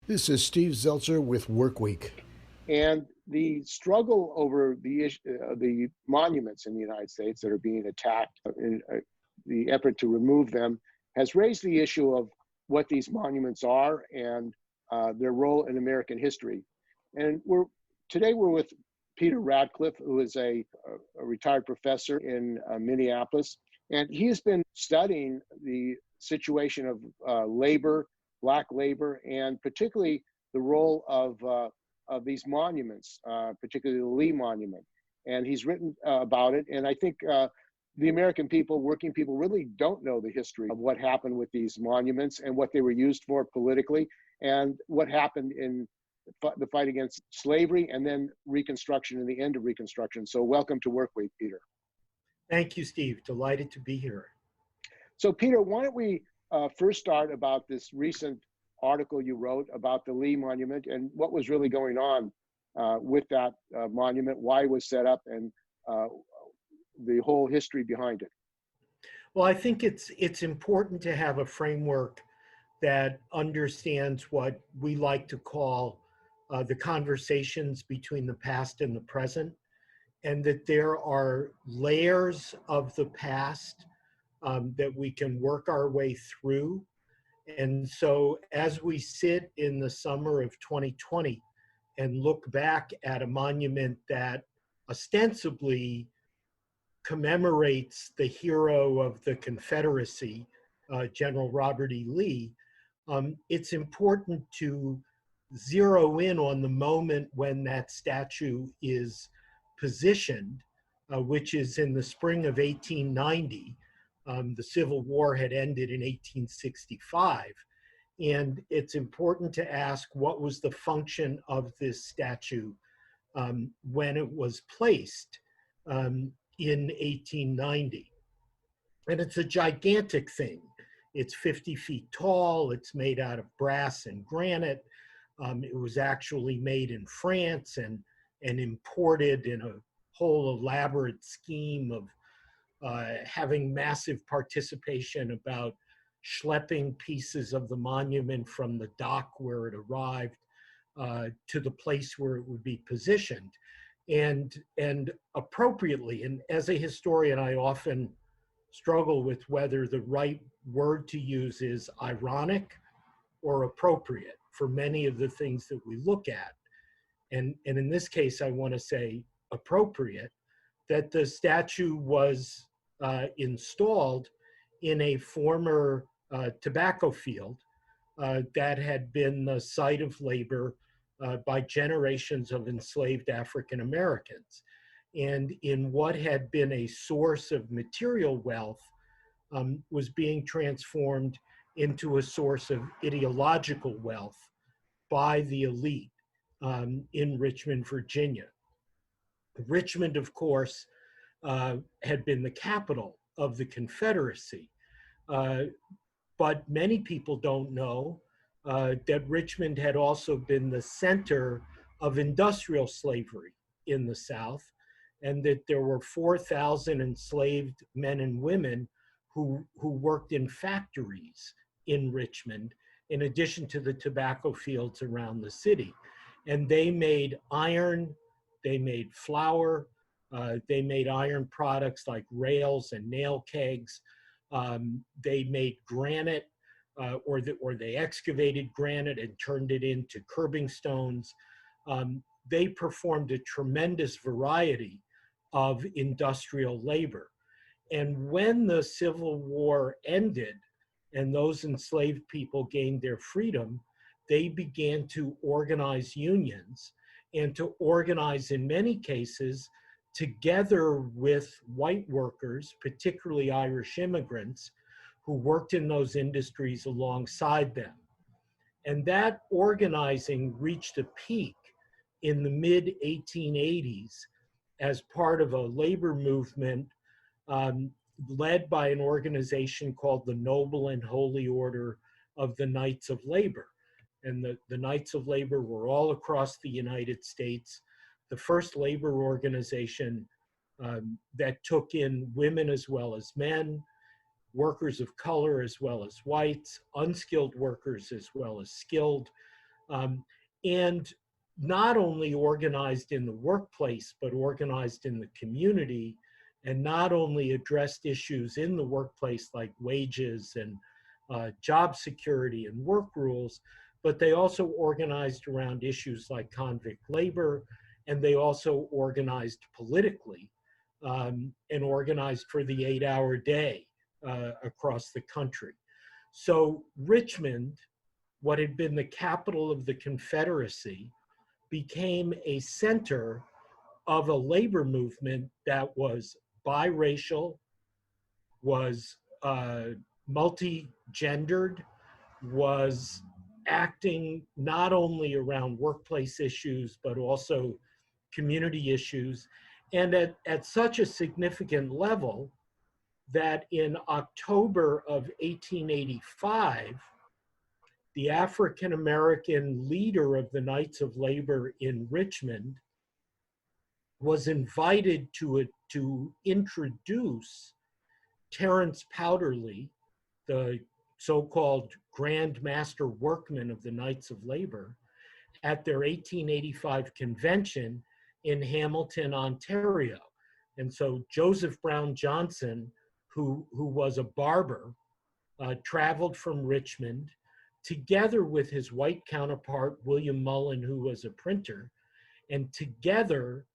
This is Steve Zeltzer with Workweek. And the struggle over the monuments in the United States that are being attacked, in the effort to remove them, has raised the issue of what these monuments are and their role in American history. And today we're with Peter Radcliffe, who is a retired professor in Minneapolis, and he has been studying the situation of labor, Black labor, and particularly the role of these monuments, particularly the Lee Monument. And he's written about it. And I think the American people, working people, really don't know the history of what happened with these monuments and what they were used for politically, and what happened in the fight against slavery and then Reconstruction and the end of Reconstruction. So welcome to Workweek, Peter. Thank you, Steve. Delighted to be here. So Peter, why don't we first start about this recent article you wrote about the Lee Monument and what was really going on with that monument, why it was set up, and the whole history behind it. Well, I think it's important to have a framework that understands what we like to call the conversations between the past and the present, and that there are layers of the past that we can work our way through. And so as we sit in the summer of 2020 and look back at a monument that ostensibly commemorates the hero of the Confederacy, General Robert E. Lee, it's important to zero in on the moment when that statue is positioned, which is in the spring of 1890. The Civil War had ended in 1865. And it's important to ask what was the function of this statue when it was placed in 1890. And it's a gigantic thing. It's 50 feet tall. It's made out of brass and granite. It was actually made in France and imported in a whole elaborate scheme of having massive participation about schlepping pieces of the monument from the dock where it arrived to the place where it would be positioned. And appropriately, and as a historian, I often struggle with whether the right word to use is ironic or appropriate for many of the things that we look at. And in this case, I want to say appropriate, that the statue was installed in a former tobacco field that had been the site of labor by generations of enslaved African Americans. And in what had been a source of material wealth was being transformed into a source of ideological wealth by the elite in Richmond, Virginia. Richmond, of course, had been the capital of the Confederacy. But many people don't know that Richmond had also been the center of industrial slavery in the South, and that there were 4,000 enslaved men and women who worked in factories in Richmond, in addition to the tobacco fields around the city. And they made iron, they made flour, they made iron products like rails and nail kegs. They made granite, or they excavated granite and turned it into curbing stones. They performed a tremendous variety of industrial labor. And when the Civil War ended and those enslaved people gained their freedom, they began to organize unions and to organize, in many cases, together with white workers, particularly Irish immigrants, who worked in those industries alongside them. And that organizing reached a peak in the mid-1880s as part of a labor movement led by an organization called the Noble and Holy Order of the Knights of Labor. And the Knights of Labor were all across the United States, the first labor organization that took in women as well as men, workers of color as well as whites, unskilled workers as well as skilled, And not only organized in the workplace, but organized in the community, and not only addressed issues in the workplace like wages and job security and work rules, but they also organized around issues like convict labor, and they also organized politically and organized for the 8-hour day across the country. So Richmond, what had been the capital of the Confederacy, became a center of a labor movement that was biracial, was multi-gendered, was acting not only around workplace issues, but also community issues, and at such a significant level that in October of 1885, the African-American leader of the Knights of Labor in Richmond was invited to introduce Terence Powderly, the so-called Grand Master Workman of the Knights of Labor, at their 1885 convention in Hamilton, Ontario. And so Joseph Brown Johnson, who was a barber, traveled from Richmond together with his white counterpart, William Mullen, who was a printer, and together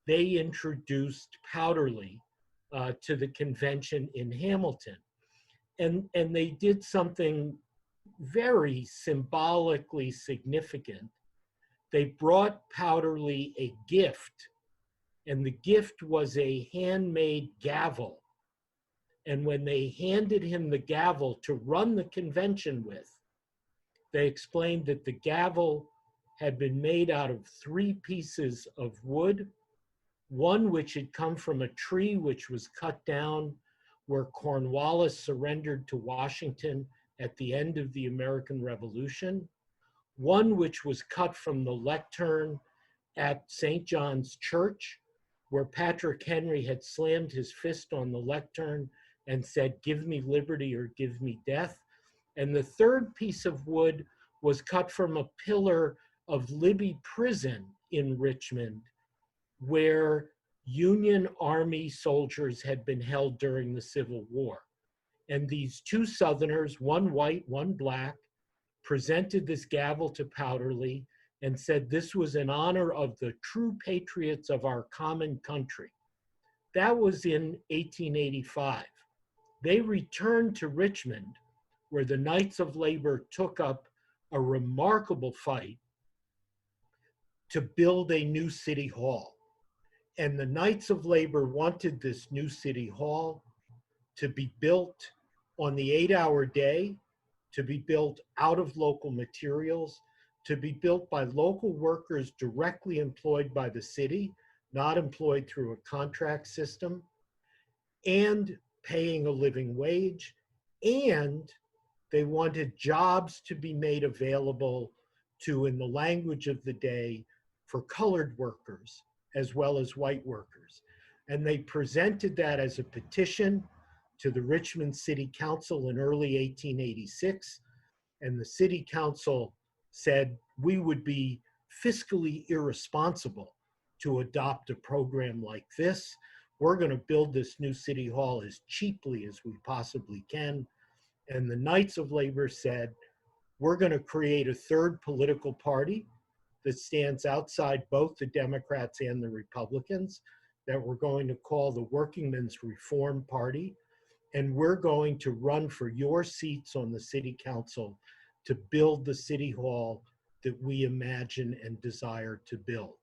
they introduced Powderly to the convention in Hamilton. And they did something very symbolically significant. They brought Powderly a gift, and the gift was a handmade gavel. And when they handed him the gavel to run the convention with, they explained that the gavel had been made out of 3 pieces of wood, one which had come from a tree which was cut down where Cornwallis surrendered to Washington at the end of the American Revolution, one which was cut from the lectern at St. John's Church, where Patrick Henry had slammed his fist on the lectern and said, "Give me liberty or give me death." And the third piece of wood was cut from a pillar of Libby Prison in Richmond, where Union Army soldiers had been held during the Civil War. And these 2 Southerners, one white, one black, presented this gavel to Powderly and said this was in honor of the true patriots of our common country. That was in 1885. They returned to Richmond, where the Knights of Labor took up a remarkable fight to build a new city hall. And the Knights of Labor wanted this new city hall to be built on the 8-hour day, to be built out of local materials, to be built by local workers directly employed by the city, not employed through a contract system, and paying a living wage. And they wanted jobs to be made available to, in the language of the day, for colored workers as well as white workers. And they presented that as a petition to the Richmond City Council in early 1886. And the City Council said, we would be fiscally irresponsible to adopt a program like this. We're going to build this new city hall as cheaply as we possibly can. And the Knights of Labor said, we're going to create a third political party that stands outside both the Democrats and the Republicans, that we're going to call the Workingmen's Reform Party. And we're going to run for your seats on the City Council to build the City Hall that we imagine and desire to build.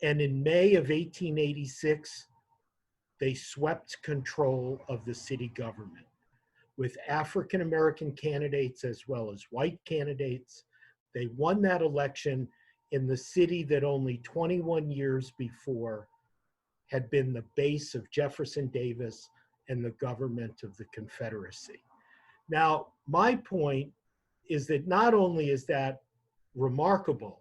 And in May of 1886, they swept control of the city government with African-American candidates as well as white candidates. They won that election in the city that only 21 years before had been the base of Jefferson Davis and the government of the Confederacy. Now, my point is that not only is that remarkable,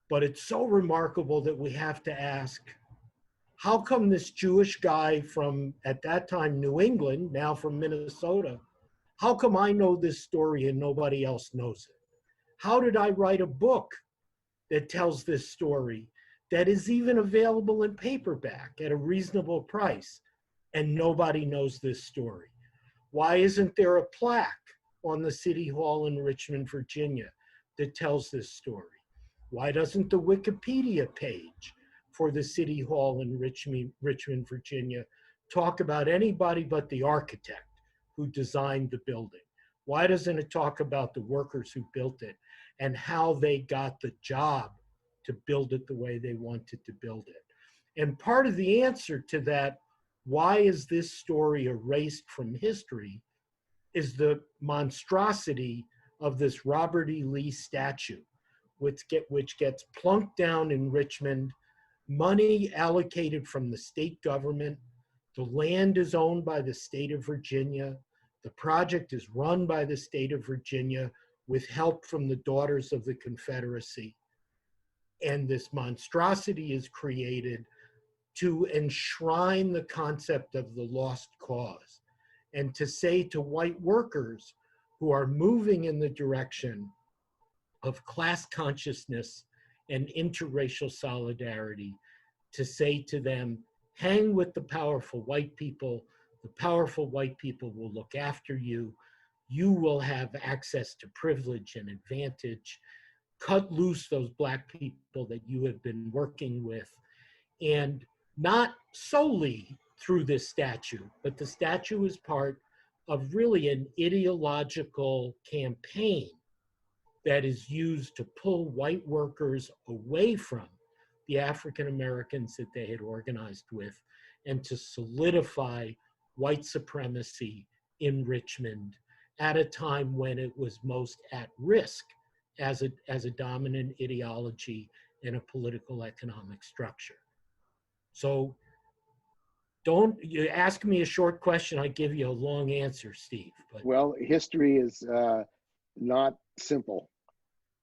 but it's so remarkable that we have to ask, how come this Jewish guy from, at that time, New England, now from Minnesota, how come I know this story and nobody else knows it? How did I write a book that tells this story that is even available in paperback at a reasonable price and nobody knows this story? Why isn't there a plaque on the City Hall in Richmond, Virginia that tells this story? Why doesn't the Wikipedia page for the City Hall in Richmond, Virginia talk about anybody but the architect who designed the building? Why doesn't it talk about the workers who built it and how they got the job to build it the way they wanted to build it? And part of the answer to that, why is this story erased from history, is the monstrosity of this Robert E. Lee statue, which gets plunked down in Richmond, money allocated from the state government. The land is owned by the state of Virginia. The project is run by the state of Virginia with help from the Daughters of the Confederacy. And this monstrosity is created to enshrine the concept of the lost cause and to say to white workers who are moving in the direction of class consciousness and interracial solidarity, to say to them, hang with the powerful white people. The powerful white people will look after you. You will have access to privilege and advantage. Cut loose those Black people that you have been working with. And not solely through this statue, but the statue is part of really an ideological campaign that is used to pull white workers away from the African Americans that they had organized with and to solidify white supremacy in Richmond at a time when it was most at risk as a dominant ideology in a political economic structure. So don't you ask me a short question, I give you a long answer, Steve. But Well, history is not simple.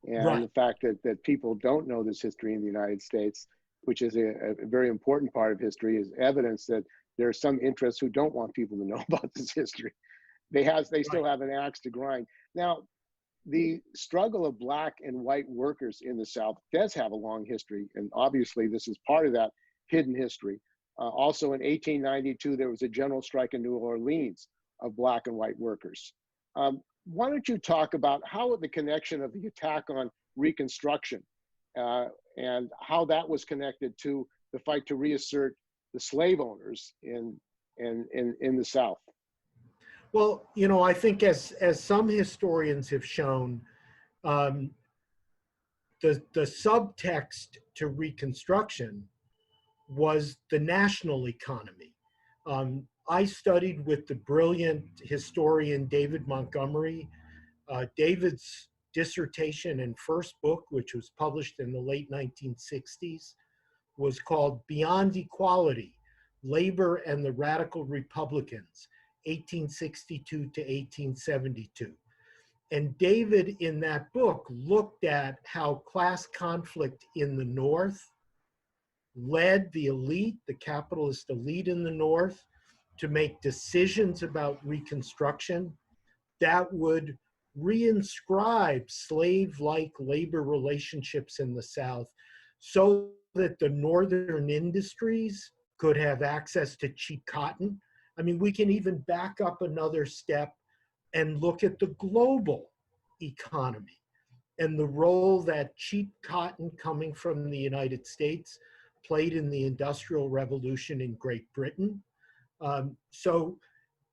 And right. The fact that people don't know this history in the United States, which is a very important part of history, is evidence that there are some interests who don't want people to know about this history. They still have an axe to grind. Now, the struggle of Black and white workers in the South does have a long history, and obviously this is part of that hidden history. Also in 1892, there was a general strike in New Orleans of Black and white workers. Why don't you talk about how the connection of the attack on Reconstruction and how that was connected to the fight to reassert the slave owners in the South? Well, you know, I think as some historians have shown, the subtext to Reconstruction was the national economy. I studied with the brilliant historian David Montgomery. David's dissertation and first book, which was published in the late 1960s, was called Beyond Equality, Labor and the Radical Republicans, 1862 to 1872. And David, in that book, looked at how class conflict in the North led the elite, the capitalist elite in the North, to make decisions about Reconstruction that would reinscribe slave-like labor relationships in the South so that the northern industries could have access to cheap cotton. I mean, we can even back up another step and look at the global economy and the role that cheap cotton coming from the United States played in the Industrial Revolution in Great Britain. So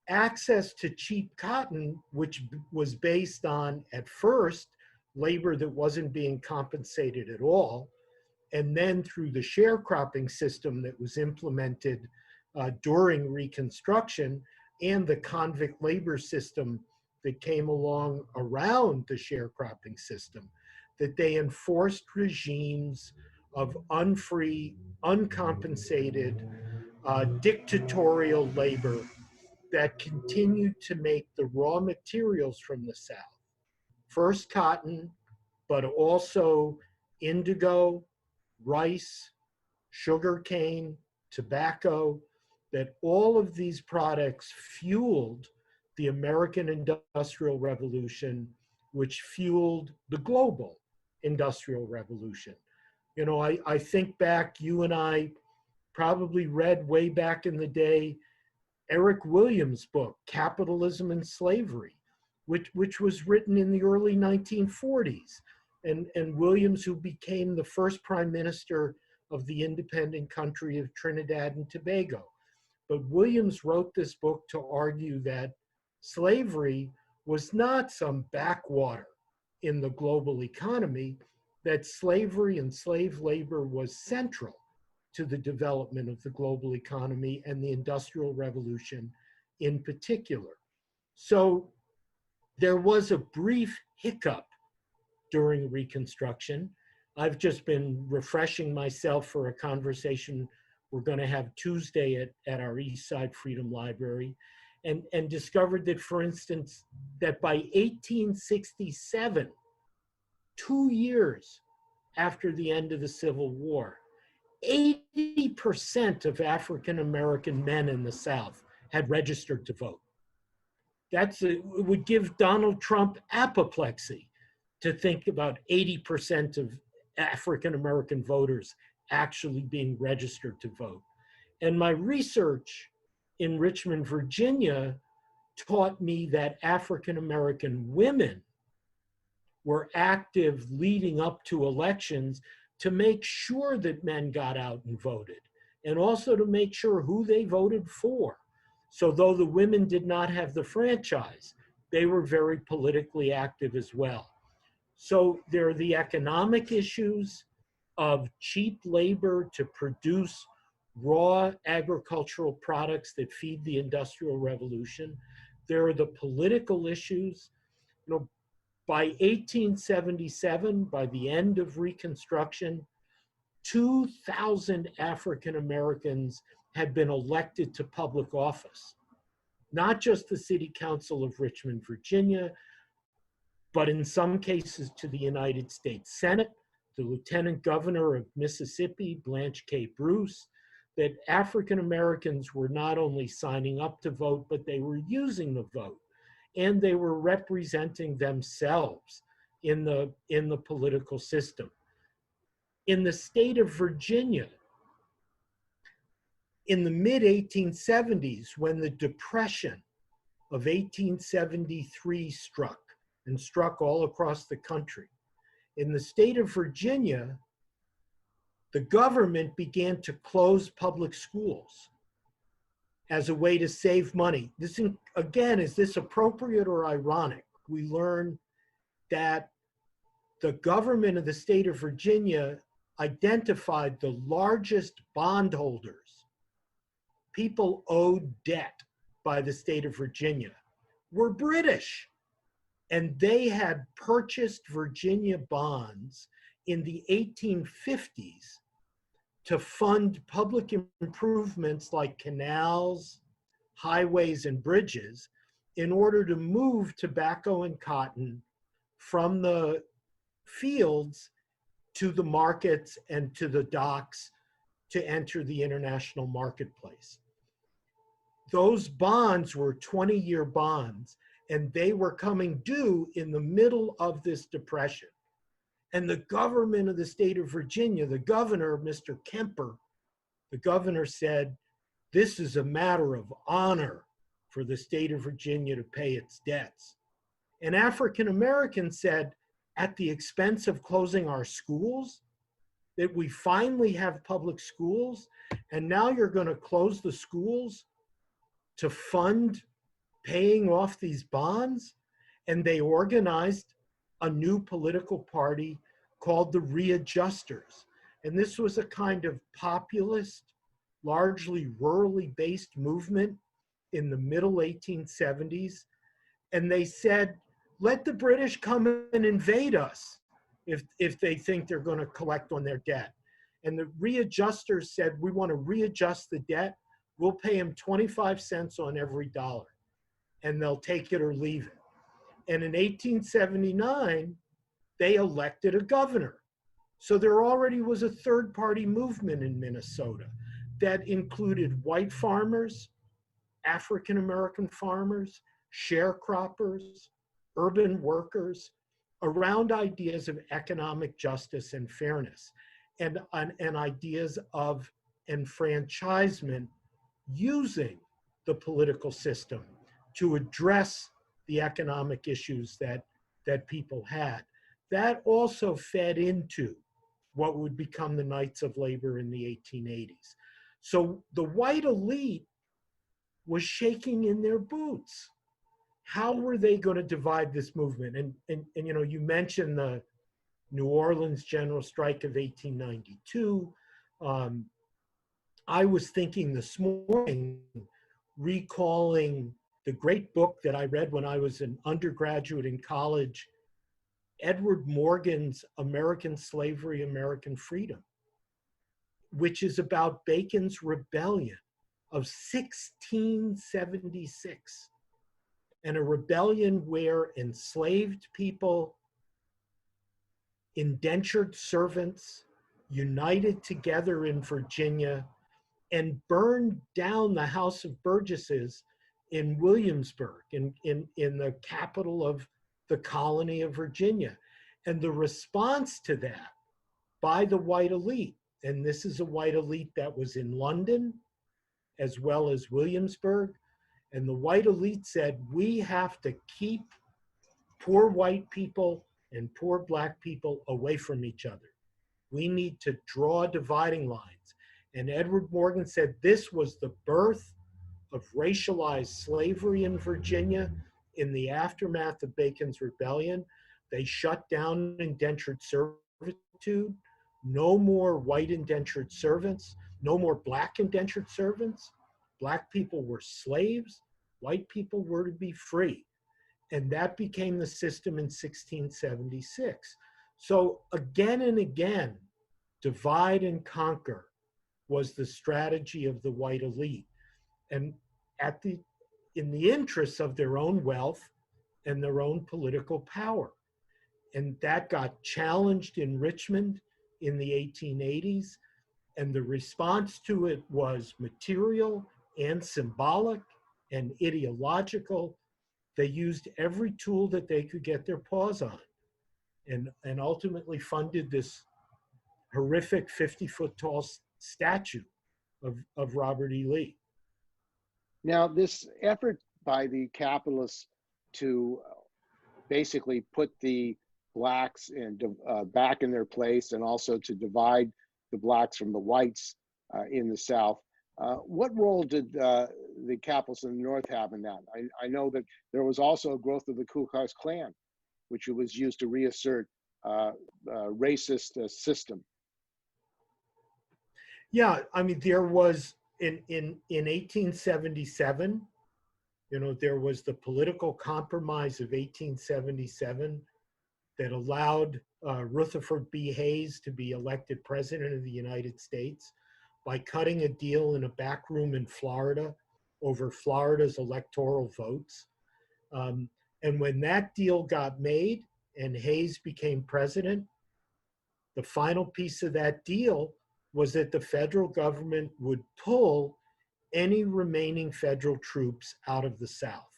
access to cheap cotton, which was based on, at first, labor that wasn't being compensated at all, and then through the sharecropping system that was implemented during Reconstruction and the convict labor system that came along around the sharecropping system, that they enforced regimes of unfree, uncompensated, dictatorial labor that continued to make the raw materials from the South, first cotton, but also indigo, rice, sugarcane, tobacco, that all of these products fueled the American Industrial Revolution which fueled the global industrial revolution. You know, I think back, you and I probably read way back in the day Eric Williams' book, Capitalism and Slavery, which was written in the early 1940s. And Williams, who became the first prime minister of the independent country of Trinidad and Tobago. But Williams wrote this book to argue that slavery was not some backwater in the global economy, that slavery and slave labor was central to the development of the global economy and the Industrial Revolution in particular. So there was a brief hiccup during Reconstruction. I've just been refreshing myself for a conversation we're going to have Tuesday at our East Side Freedom Library, and discovered that, for instance, that by 1867, 2 years after the end of the Civil War, 80% of African American men in the South had registered to vote. It would give Donald Trump apoplexy to think about 80% of African American voters actually being registered to vote. And my research in Richmond, Virginia, taught me that African American women were active leading up to elections to make sure that men got out and voted, and also to make sure who they voted for. So though the women did not have the franchise, they were very politically active as well. So there are the economic issues of cheap labor to produce raw agricultural products that feed the Industrial Revolution. There are the political issues. You know, by 1877, by the end of Reconstruction, 2,000 African Americans had been elected to public office. Not just the City Council of Richmond, Virginia, but in some cases to the United States Senate, the Lieutenant Governor of Mississippi, Blanche K. Bruce, that African Americans were not only signing up to vote, but they were using the vote, and they were representing themselves in the political system. In the state of Virginia, in the mid-1870s, when the Depression of 1873 struck, and struck all across the country, in the state of Virginia, the government began to close public schools as a way to save money. This, again, is this appropriate or ironic? We learn that the government of the state of Virginia identified the largest bondholders, people owed debt by the state of Virginia, were British. And they had purchased Virginia bonds in the 1850s to fund public improvements like canals, highways, and bridges in order to move tobacco and cotton from the fields to the markets and to the docks to enter the international marketplace. Those bonds were 20-year bonds, and they were coming due in the middle of this depression. And the government of the state of Virginia, the governor, Mr. Kemper, the governor said, this is a matter of honor for the state of Virginia to pay its debts. And African Americans said, at the expense of closing our schools, that we finally have public schools, and now you're going to close the schools to fund paying off these bonds? And they organized a new political party called the Readjusters. And this was a kind of populist, largely rurally based movement in the middle 1870s. And they said, let the British come and invade us if they think they're going to collect on their debt. And the Readjusters said, we want to readjust the debt. We'll pay them 25 cents on every dollar, and they'll take it or leave it. And in 1879, they elected a governor. So there already was a third-party movement in Minnesota that included white farmers, African-American farmers, sharecroppers, urban workers, around ideas of economic justice and fairness, and ideas of enfranchisement using the political system to address the economic issues that people had. That also fed into what would become the Knights of Labor in the 1880s. So the white elite was shaking in their boots. How were they going to divide this movement? And you know, you mentioned the New Orleans general strike of 1892. I was thinking this morning, recalling the great book that I read when I was an undergraduate in college, Edward Morgan's American Slavery, American Freedom, which is about Bacon's rebellion of 1676, and a rebellion where enslaved people, indentured servants, united together in Virginia and burned down the House of Burgesses in Williamsburg, in the capital of the colony of Virginia. And the response to that by the white elite, and this is a white elite that was in London as well as Williamsburg, and the white elite said, we have to keep poor white people and poor black people away from each other. We need to draw dividing lines. And Edward Morgan said this was the birth of racialized slavery in Virginia in the aftermath of Bacon's Rebellion. They shut down indentured servitude. No more white indentured servants, no more black indentured servants. Black people were slaves, white people were to be free. And that became the system in 1676. So again and again, divide and conquer was the strategy of the white elite. And in the interests of their own wealth and their own political power. And that got challenged in Richmond in the 1880s. And the response to it was material and symbolic and ideological. They used every tool that they could get their paws on, and ultimately funded this horrific 50-foot tall statue of Robert E. Lee. Now, this effort by the capitalists to basically put the blacks back in their place, and also to divide the blacks from the whites in the South, what role did the capitalists in the North have in that? I know that there was also a growth of the Ku Klux Klan, which was used to reassert racist system. Yeah, I mean, there was in 1877, you know, there was the political compromise of 1877 that allowed Rutherford B. Hayes to be elected president of the United States by cutting a deal in a back room in Florida over Florida's electoral votes. And when that deal got made and Hayes became president, the final piece of that deal was that the federal government would pull any remaining federal troops out of the South.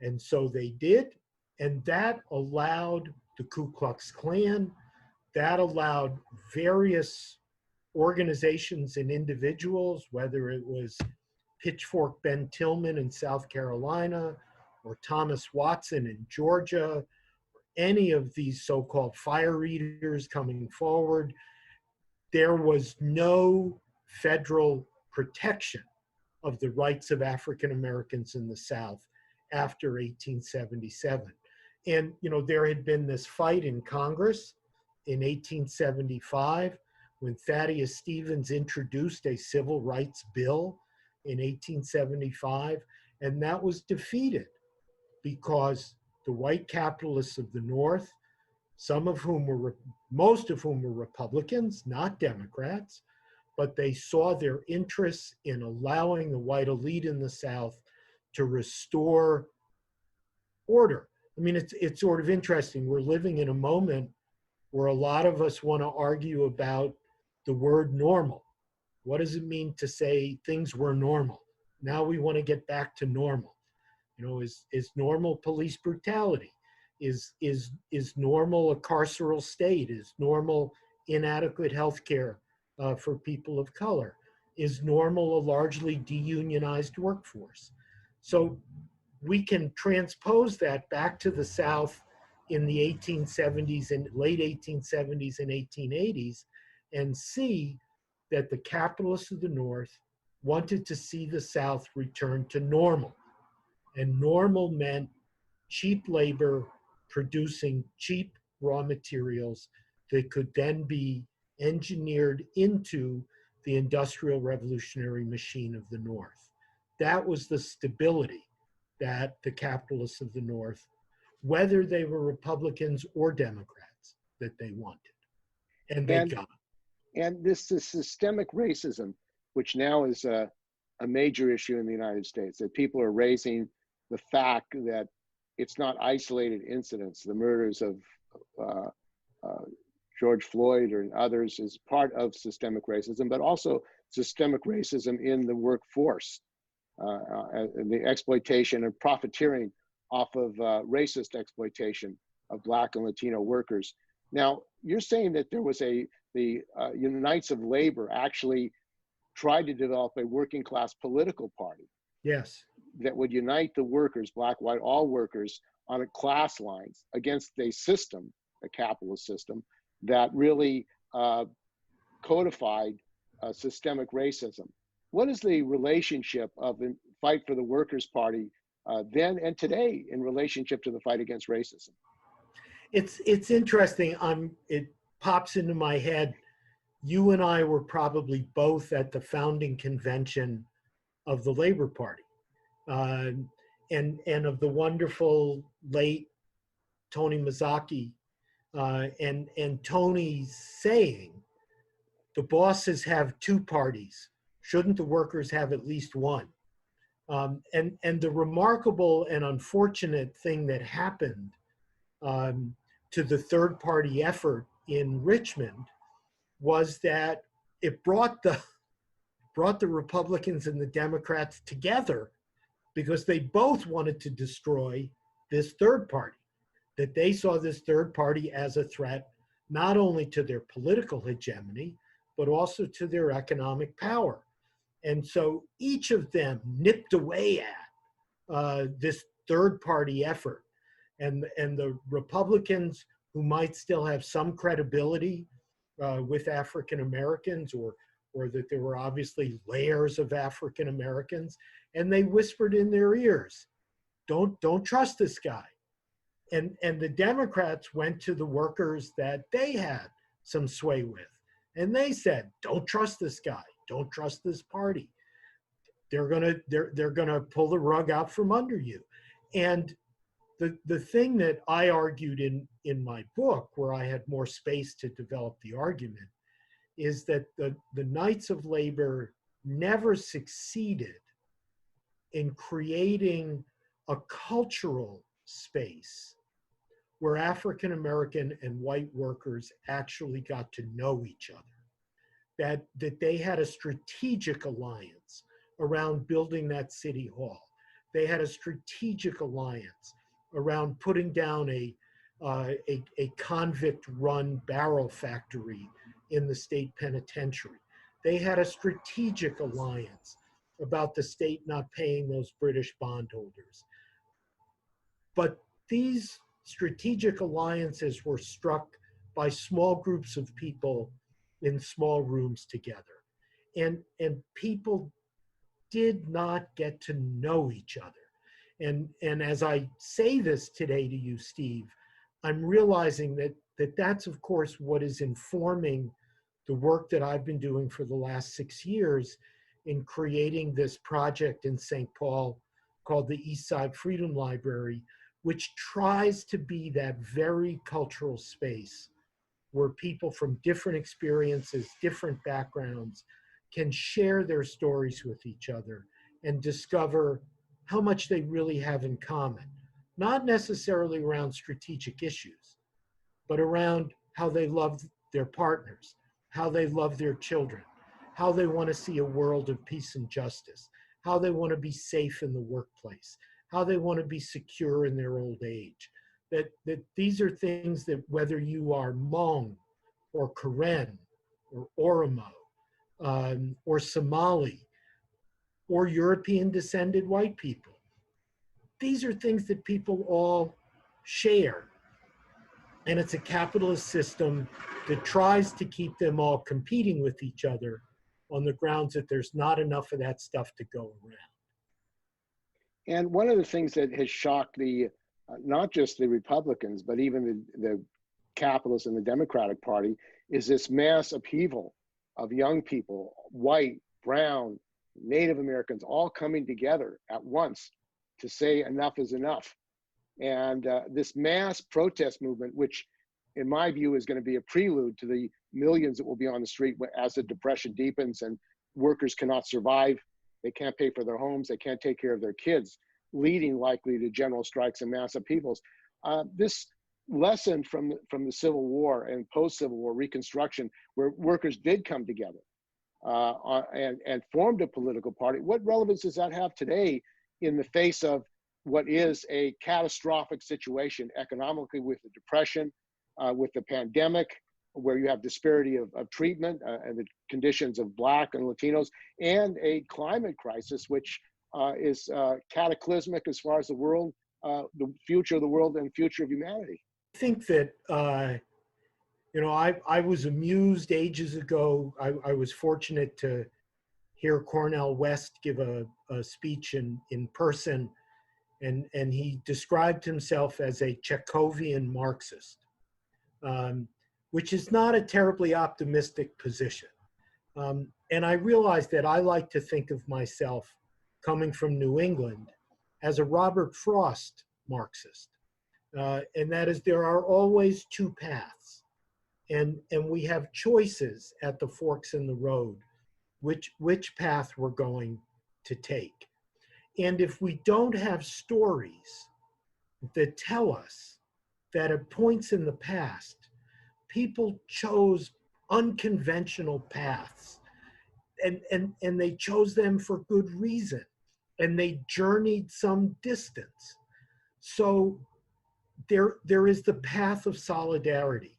And so they did, and that allowed the Ku Klux Klan, that allowed various organizations and individuals, whether it was Pitchfork Ben Tillman in South Carolina, or Thomas Watson in Georgia, any of these so-called fire eaters coming forward. There was no federal protection of the rights of African Americans in the South after 1877. And, you know, there had been this fight in Congress in 1875 when Thaddeus Stevens introduced a civil rights bill in 1875, and that was defeated because the white capitalists of the North, most of whom were Republicans, not Democrats, but they saw their interests in allowing the white elite in the South to restore order. I mean, it's sort of interesting. We're living in a moment where a lot of us want to argue about the word normal. What does it mean to say things were normal? Now we want to get back to normal. You know, is normal police brutality? Is normal a carceral state? Is normal inadequate health care for people of color? Is normal a largely deunionized workforce? So we can transpose that back to the South in the 1870s and late 1870s and 1880s and see that the capitalists of the North wanted to see the South return to normal. And normal meant cheap labor producing cheap raw materials that could then be engineered into the industrial revolutionary machine of the North. That was the stability that the capitalists of the North, whether they were Republicans or Democrats, that they wanted. And they got. And this is systemic racism, which now is a major issue in the United States, that people are raising the fact that it's not isolated incidents. The murders of George Floyd or others is part of systemic racism, but also systemic racism in the workforce, and the exploitation and profiteering off of racist exploitation of Black and Latino workers. Now, you're saying that there was the Unites of Labor actually tried to develop a working class political party. Yes. That would unite the workers, Black, white, all workers, on a class lines against a system, a capitalist system, that really codified systemic racism. What is the relationship of the fight for the Workers' Party then and today in relationship to the fight against racism? It's interesting. It pops into my head. You and I were probably both at the founding convention of the Labor Party, and of the wonderful late Tony Mazzocchi, and Tony's saying, the bosses have two parties. Shouldn't the workers have at least one? And the remarkable and unfortunate thing that happened to the third party effort in Richmond was that it brought the Republicans and the Democrats together because they both wanted to destroy this third party, that they saw this third party as a threat, not only to their political hegemony, but also to their economic power. And so each of them nipped away at this third party effort. And the Republicans, who might still have some credibility with African Americans, or that there were obviously layers of African Americans, and they whispered in their ears, don't trust this guy. And the Democrats went to the workers that they had some sway with, and they said, don't trust this guy, don't trust this party. They're gonna pull the rug out from under you. And the thing that I argued in my book, where I had more space to develop the argument, is that the Knights of Labor never succeeded in creating a cultural space where African American and white workers actually got to know each other, that they had a strategic alliance around building that city hall. They had a strategic alliance around putting down a convict-run barrel factory in the state penitentiary. They had a strategic alliance about the state not paying those British bondholders. But these strategic alliances were struck by small groups of people in small rooms together. And people did not get to know each other. And as I say this today to you, Steve, I'm realizing that that's, of course, what is informing the work that I've been doing for the last 6 years in creating this project in St. Paul called the East Side Freedom Library, which tries to be that very cultural space where people from different experiences, different backgrounds, can share their stories with each other and discover how much they really have in common, not necessarily around strategic issues, but around how they love their partners, how they love their children, how they want to see a world of peace and justice, how they want to be safe in the workplace, how they want to be secure in their old age. that these are things that whether you are Hmong or Karen or Oromo or Somali or European descended white people, these are things that people all share. And it's a capitalist system that tries to keep them all competing with each other on the grounds that there's not enough of that stuff to go around. And one of the things that has shocked the not just the Republicans, but even the capitalists and the Democratic Party is this mass upheaval of young people, white, brown, Native Americans, all coming together at once to say enough is enough. And this mass protest movement, which in my view is going to be a prelude to the millions that will be on the street as the depression deepens and workers cannot survive, they can't pay for their homes, they can't take care of their kids, leading likely to general strikes and mass upheavals. This lesson from the Civil War and post-Civil War Reconstruction, where workers did come together and formed a political party, what relevance does that have today in the face of what is a catastrophic situation economically with the depression, with the pandemic, where you have disparity of treatment and the conditions of Black and Latinos, and a climate crisis, which is cataclysmic as far as the world, the future of the world and future of humanity? I think that, I was amused ages ago. I was fortunate to hear Cornel West give a speech in person, and he described himself as a Chekhovian Marxist, which is not a terribly optimistic position. And I realized that I like to think of myself, coming from New England, as a Robert Frost Marxist. And that is, there are always two paths. And we have choices at the forks in the road, which path we're going to take. And if we don't have stories that tell us that at points in the past, people chose unconventional paths, and they chose them for good reason, and they journeyed some distance. So there is the path of solidarity.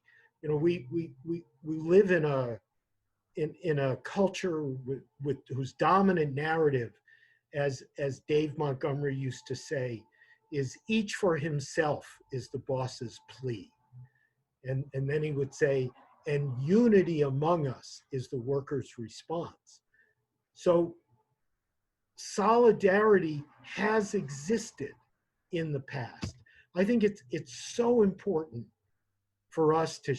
We live in a culture with whose dominant narrative, as Dave Montgomery used to say, is each for himself is the boss's plea. And then he would say, and unity among us is the workers' response. So solidarity has existed in the past. I think it's so important for us to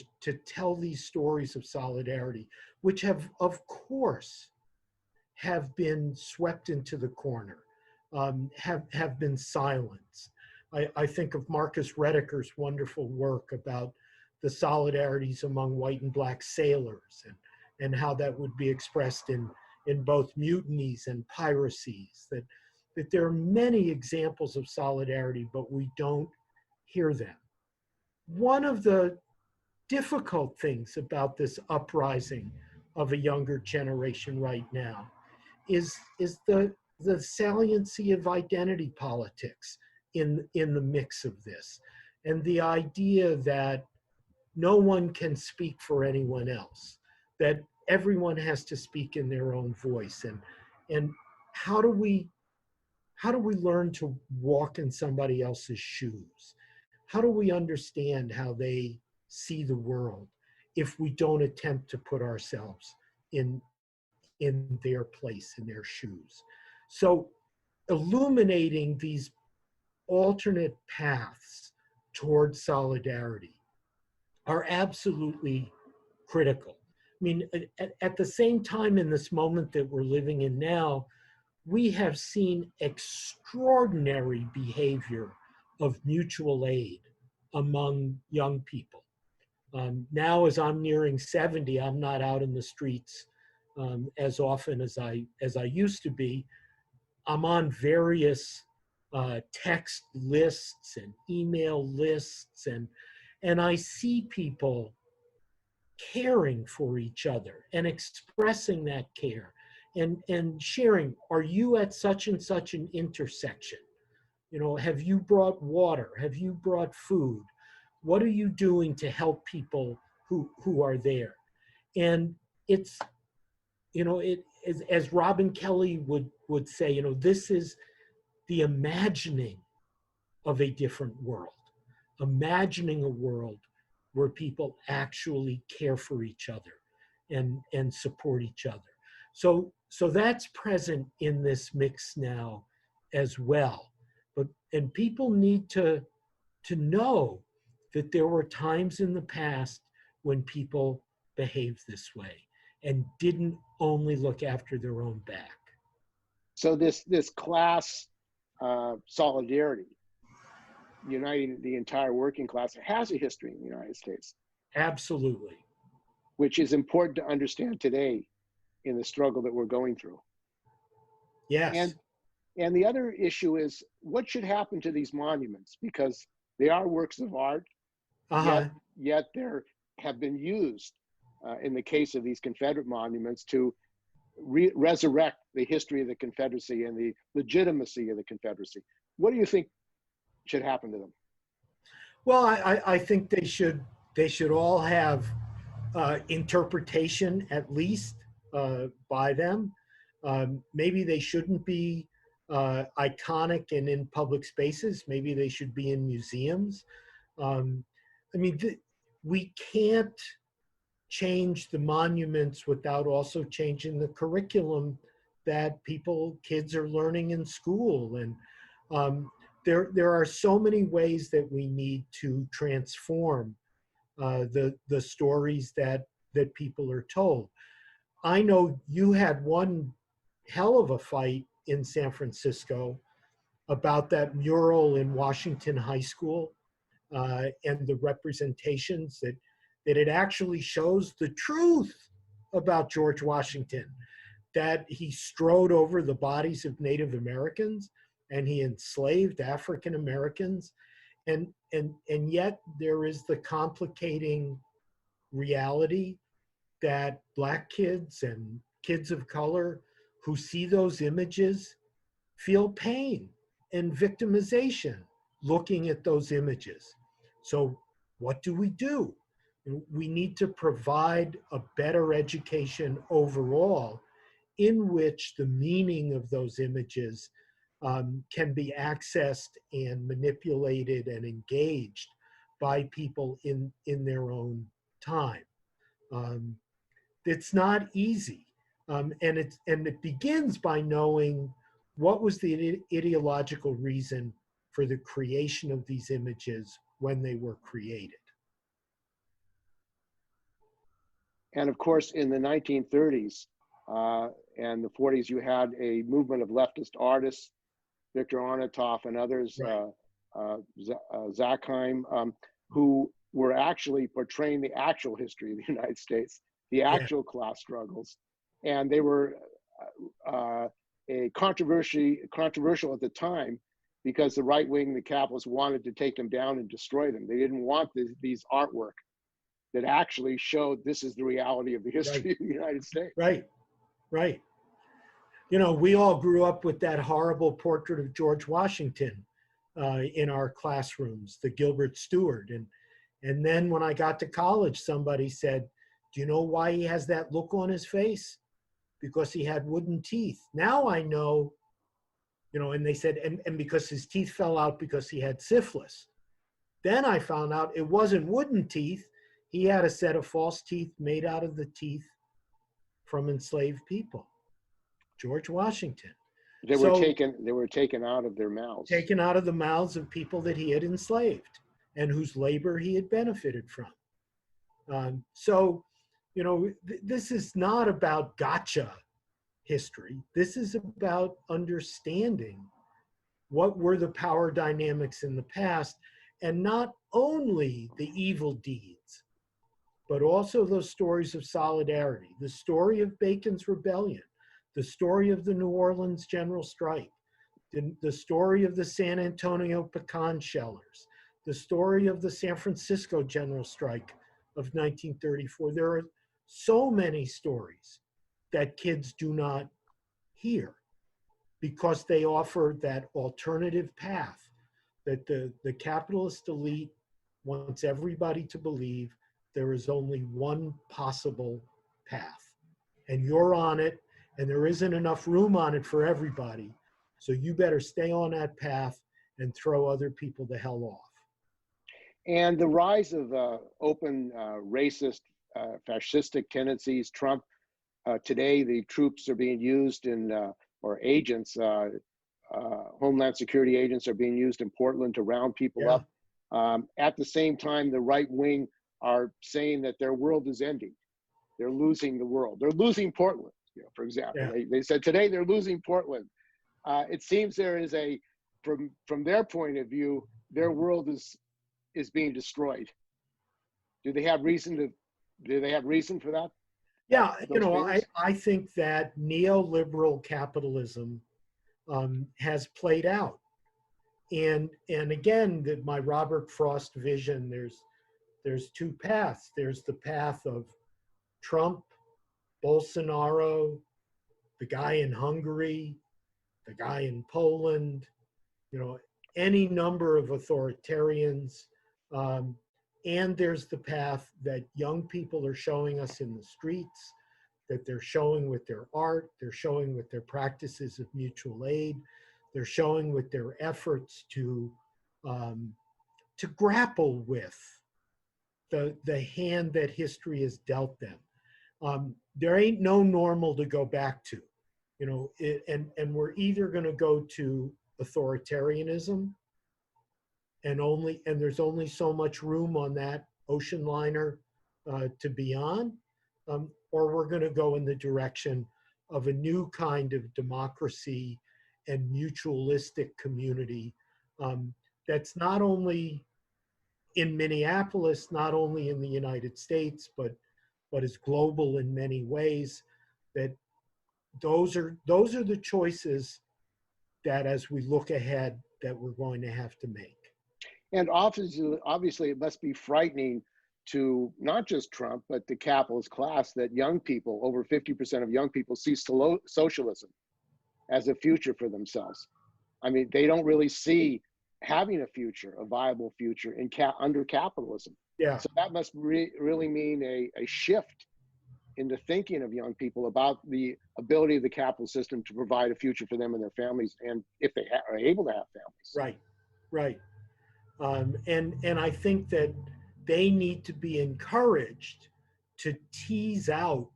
tell these stories of solidarity, which have, of course, have been swept into the corner, have been silenced. I think of Marcus Rediker's wonderful work about the solidarities among white and Black sailors, and how that would be expressed in both mutinies and piracies, that there are many examples of solidarity, but we don't hear them. One of the difficult things about this uprising of a younger generation right now is the saliency of identity politics in the mix of this, and the idea that no one can speak for anyone else, that everyone has to speak in their own voice. And how do we learn to walk in somebody else's shoes? How do we understand how they see the world if we don't attempt to put ourselves in their place, in their shoes? So illuminating these alternate paths towards solidarity are absolutely critical. I mean, at the same time, in this moment that we're living in now, we have seen extraordinary behavior of mutual aid among young people. Now, as I'm nearing 70, I'm not out in the streets as often as I used to be. I'm on various text lists and email lists, and I see people caring for each other and expressing that care and sharing, are you at such and such an intersection? You know, have you brought water? Have you brought food? What are you doing to help people who are there? And it's, you know, it as Robin Kelly would say, you know, this is the imagining of a different world, imagining a world where people actually care for each other and support each other. So that's present in this mix now as well. And people need to know that there were times in the past when people behaved this way and didn't only look after their own back. So this class solidarity, uniting the entire working class, has a history in the United States. Absolutely. Which is important to understand today in the struggle that we're going through. Yes. And the other issue is what should happen to these monuments, because they are works of art, yet they have been used in the case of these Confederate monuments to resurrect the history of the Confederacy and the legitimacy of the Confederacy. What do you think should happen to them? Well, I think they should all have interpretation, at least by them. Maybe they shouldn't be iconic and in public spaces. Maybe they should be in museums. I mean, we can't change the monuments without also changing the curriculum that kids are learning in school. And there are so many ways that we need to transform the stories that people are told. I know you had one hell of a fight in San Francisco about that mural in Washington High School and the representations that it actually shows the truth about George Washington, that he strode over the bodies of Native Americans and he enslaved African Americans. And yet there is the complicating reality that Black kids and kids of color who see those images feel pain and victimization looking at those images. So what do? We need to provide a better education overall in which the meaning of those images can be accessed and manipulated and engaged by people in their own time. It's not easy, and it begins by knowing what was the ideological reason for the creation of these images when they were created. And of course, in the 1930s and the 40s, you had a movement of leftist artists, Victor Arnautoff and others, right. Zackheim, who were actually portraying the actual history of the United States, the actual class struggles. And they were controversial at the time because the right wing, the capitalists, wanted to take them down and destroy them. They didn't want these artwork that actually showed this is the reality of the history of the United States. Right. You know, we all grew up with that horrible portrait of George Washington in our classrooms, the Gilbert Stuart. And then when I got to college, somebody said, do you know why he has that look on his face? Because he had wooden teeth. Now I know, you know, and they said, and because his teeth fell out because he had syphilis. Then I found out it wasn't wooden teeth. He had a set of false teeth made out of the teeth from enslaved people. George Washington. They were taken out of their mouths. Taken out of the mouths of people that he had enslaved and whose labor he had benefited from. So, you know, this is not about gotcha history. This is about understanding what were the power dynamics in the past, and not only the evil deeds, but also those stories of solidarity, the story of Bacon's Rebellion, the story of the New Orleans General Strike, the story of the San Antonio pecan shellers, the story of the San Francisco General Strike of 1934. There are so many stories that kids do not hear because they offer that alternative path that the capitalist elite wants everybody to believe there is only one possible path. And you're on it, and there isn't enough room on it for everybody. So you better stay on that path and throw other people the hell off. And the rise of open racist, fascistic tendencies. Trump, today the troops are being used in, or agents, Homeland Security agents are being used in Portland to round people up. At the same time, the right wing are saying that their world is ending. They're losing the world. They're losing Portland, for example. They said today they're losing Portland. It seems there is from their point of view, their world is being destroyed. Do they have reason for that? Yeah, I think that neoliberal capitalism has played out. And again, my Robert Frost vision, there's two paths. There's the path of Trump, Bolsonaro, the guy in Hungary, the guy in Poland, any number of authoritarians. And there's the path that young people are showing us in the streets, that they're showing with their art, they're showing with their practices of mutual aid, they're showing with their efforts to grapple with the hand that history has dealt them. There ain't no normal to go back to, and we're either going to go to authoritarianism, and there's only so much room on that ocean liner to be on, or we're going to go in the direction of a new kind of democracy and mutualistic community that's not only in Minneapolis, not only in the United States, but is global in many ways. That those are the choices that, as we look ahead, that we're going to have to make. And obviously, it must be frightening to not just Trump, but the capitalist class, that young people, over 50% of young people, see socialism as a future for themselves. I mean, they don't really see having a future, a viable future under capitalism. Yeah. So that must really mean a shift in the thinking of young people about the ability of the capital system to provide a future for them and their families, and if they are able to have families. Right. And I think that they need to be encouraged to tease out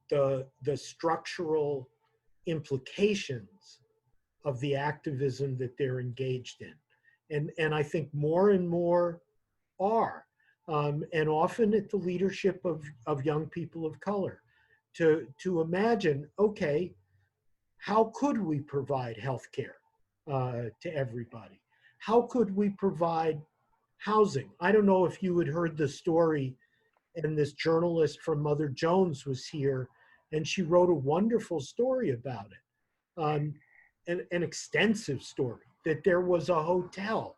the structural implications of the activism that they're engaged in. And I think more and more are, and often at the leadership of young people of color, to imagine, okay, how could we provide health care to everybody? How could we provide housing? I don't know if you had heard the story, and this journalist from Mother Jones was here, and she wrote a wonderful story about it, an extensive story, that there was a hotel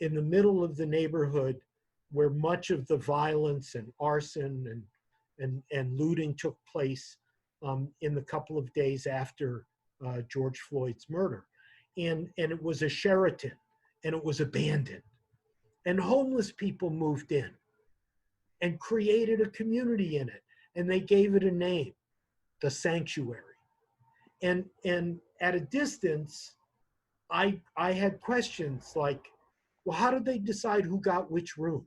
in the middle of the neighborhood where much of the violence and arson and looting took place in the couple of days after George Floyd's murder. And it was a Sheraton, and it was abandoned. And homeless people moved in and created a community in it. And they gave it a name, the Sanctuary. And at a distance, I had questions like, well, how did they decide who got which room?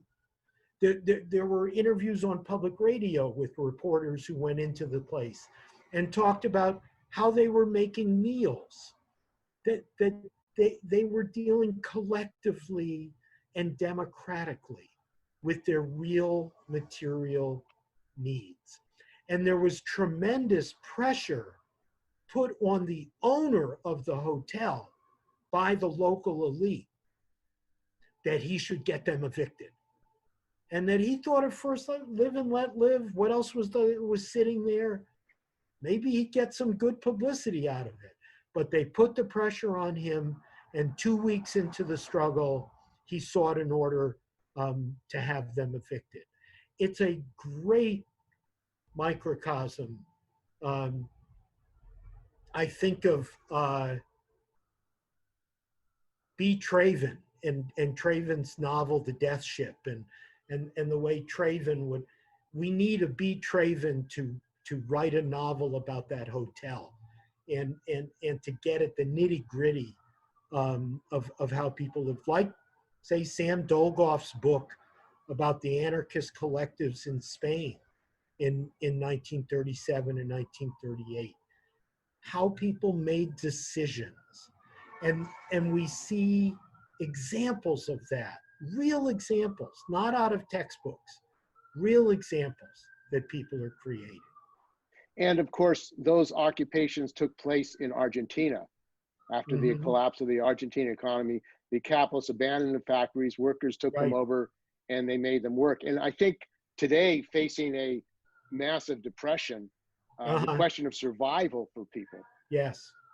There were interviews on public radio with reporters who went into the place and talked about how they were making meals, that they were dealing collectively and democratically with their real material needs. And there was tremendous pressure put on the owner of the hotel by the local elite that he should get them evicted. And that he thought at first, like, live and let live. What else was sitting there? Maybe he'd get some good publicity out of it. But they put the pressure on him, and 2 weeks into the struggle, he sought an order to have them evicted. It's a great microcosm I think of B. Traven and Traven's novel, The Death Ship, and the way Traven would, we need a B. Traven to write a novel about that hotel and to get at the nitty gritty of how people live. Like, say, Sam Dolgoff's book about the anarchist collectives in Spain in 1937 and 1938. How people made decisions. And we see examples of that, real examples, not out of textbooks, real examples that people are creating. And of course, those occupations took place in Argentina. After the collapse of the Argentine economy, the capitalists abandoned the factories, workers took them over, and they made them work. And I think today, facing a massive depression, the question of survival for people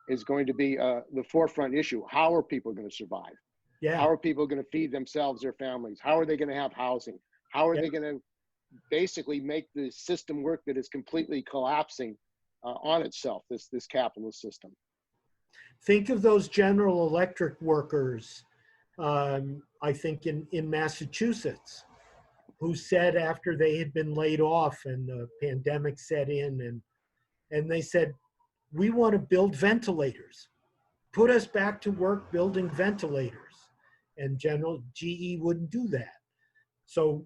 is going to be the forefront issue. How are people going to survive? How are people going to feed themselves, their families? How are they going to have housing? How are they going to basically make the system work that is completely collapsing on itself, this capitalist system? Think of those General Electric workers, I think in Massachusetts, who said after they had been laid off and the pandemic set in, and they said, we want to build ventilators. Put us back to work building ventilators. And GE wouldn't do that. So,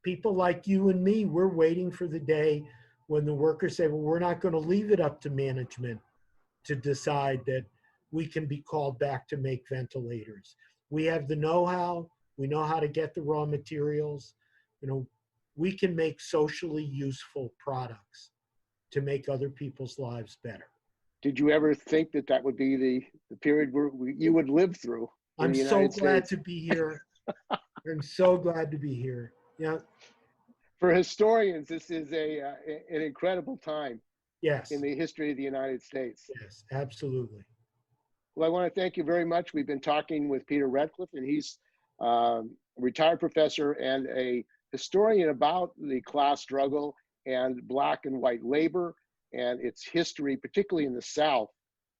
people like you and me, we're waiting for the day when the workers say, well, we're not going to leave it up to management to decide that we can be called back to make ventilators. We have the know-how. We know how to get the raw materials. We can make socially useful products to make other people's lives better. Did you ever think that that would be the period where you would live through? I'm so glad to be here. I'm so glad to be here. Yeah. For historians, this is an incredible time. Yes. In the history of the United States. Yes, absolutely. Well, I want to thank you very much. We've been talking with Peter Rachleff, and he's a retired professor and a historian about the class struggle and Black and white labor and its history, particularly in the South,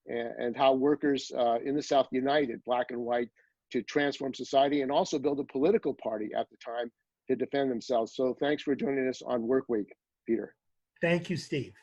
and how workers in the South united, Black and white, to transform society and also build a political party at the time to defend themselves. So thanks for joining us on Work Week, Peter. Thank you, Steve.